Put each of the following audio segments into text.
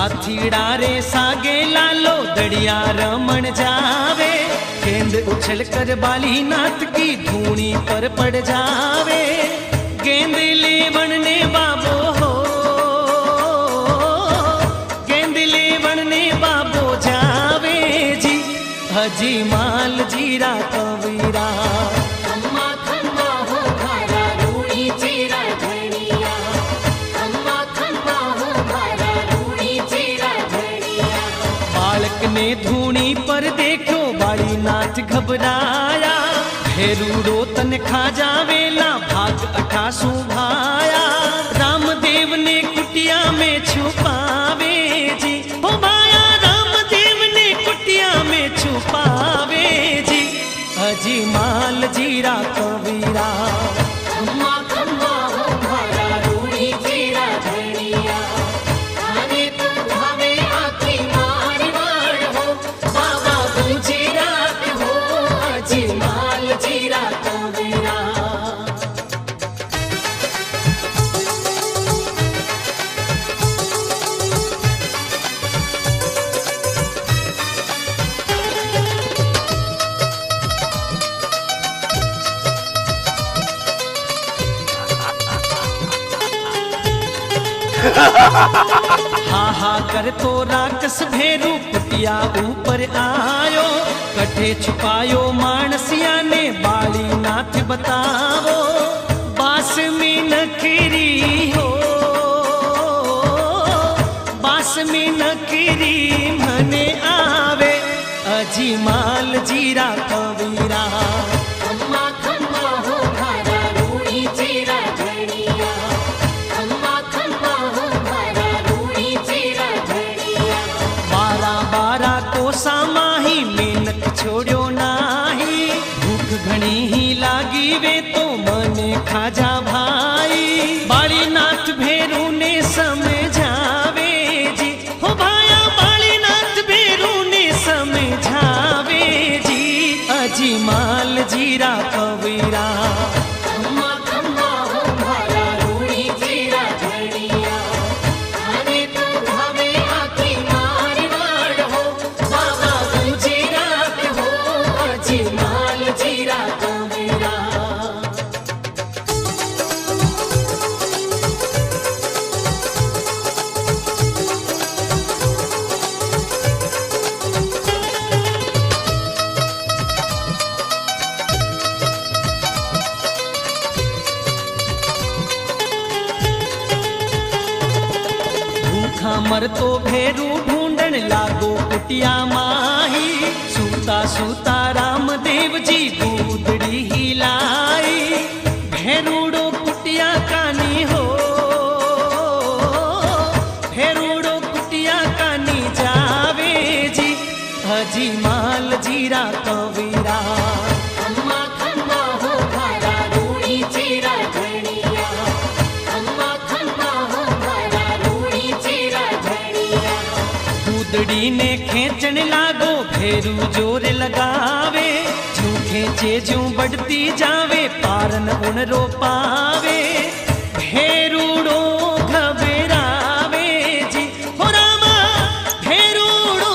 સાથીડા રે સાગે લાલો દડિયા રમણ જાવે गेंद उछल कर बाली नाथ की धूनी पर पड़ जावे गेंद लेवण ने बाबो हो गेंद लेवण ने बाबो जावे जी हजी माल जीरा कवीरा अम्मा खम्मा हो भारा रूड़ी चीरा धनिया अम्मा खम्मा हो भारा रूड़ी चीरा धनिया बालक ने धूनी पर देखो बाली नाथ घबराया भेरूड़ो तन खा जावेला भाग 88 भाया रामदेव ने कुटिया में छुपावे जी हो भाया रामदेव ने कुटिया में छुपावे जी हजी माल जीरा कवीरा अम्मा खम्मा हो भारा रूड़ी चीरा धनिया आने तो भावे आखी मारवाड़ हो बाबा गुजरात हो हजी माल जीरा कवीरा हा हा कर तो राकस भेरू कुटिया ऊपर आयो कठे छुपायो मानसिया ने बाली नाथ बतावो बास में नखरी हो बास में नखरी मने आवे अजी माल जीरा कवीरा अम्मा खम्मा हो भारा रूड़ी चीरा धनिया अम्मा खम्मा हो भारा रूड़ी चीरा धनिया बारा बारा कोसा माही मेहनत छोड़ो नाही भूख घणी ही लागी वे तो मने खाजा भाई बाली नाथ भेरू ने समझावे जी हो भाया बाली नाथ भेरू ने समझावे जी अजी माल जीरा कवीरा अम्मा खम्मा हो भारा रूड़ी चीरा धनिया आने तो भावे आखी मारवाड़ हो बाबा गुजरात हो हजी माल जीरा कवीरा भूखा मर तो भेरू ढूंढन लागो कुटिया माही सूता सूता रामदेव जी बूदड़ी हिलाई भेरूड़ो कुटिया कानी हो भेरूड़ो कुटिया कानी जावे जी हजी माल जीरा कवीरा अम्मा खम्मा हो भारा रूड़ी चीरा धनिया अम्मा खम्मा हो भारा रूड़ी चीरा धनिया दूधड़ी ने खेचन लागो भेरू जोर लगावे जू खेचे जू बढ़ती जावे पारन उन रो पावे भेरूड़ो घबरावे जी हो रामा भेरूड़ो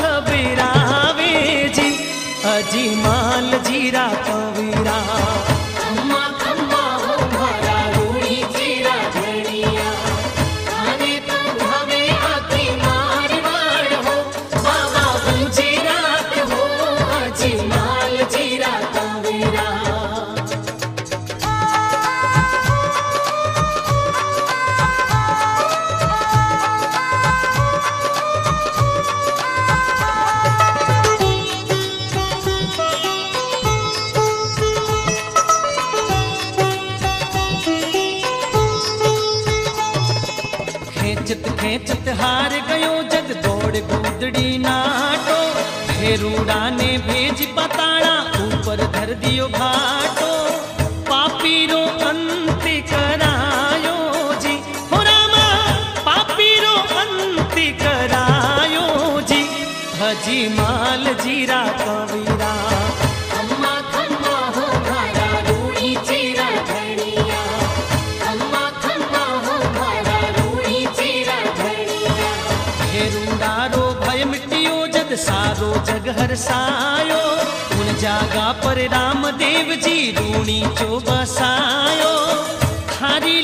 घबरावे जी अजी माल जीरा कवीरा अम्मा खम्मा हो भारा रूड़ी चीरा धनिया आने तो भावे आखी मारवाड़ हो बाबा गुजरात हो हजी माल जीरा कवीरा खेचत खेचत हार गयो जग दौड़ कूदड़ी नाटो भेरूड़ा ने भेज पताड़ा ऊपर धर दियो घाटो पापीरो अंत करायो जी हो रामा पापीरो अंत करायो जी हजी माल जीरा कवीरा अम्मा खम्मा हो भारा रूड़ी चीरा धनिया अम्मा खम्मा हो भारा रूड़ी चीरा धनिया रूडारो भय मिटियो जद सारो जग हरसायो उन जागा पर रामदेव जी रूणी चो बसायो थारी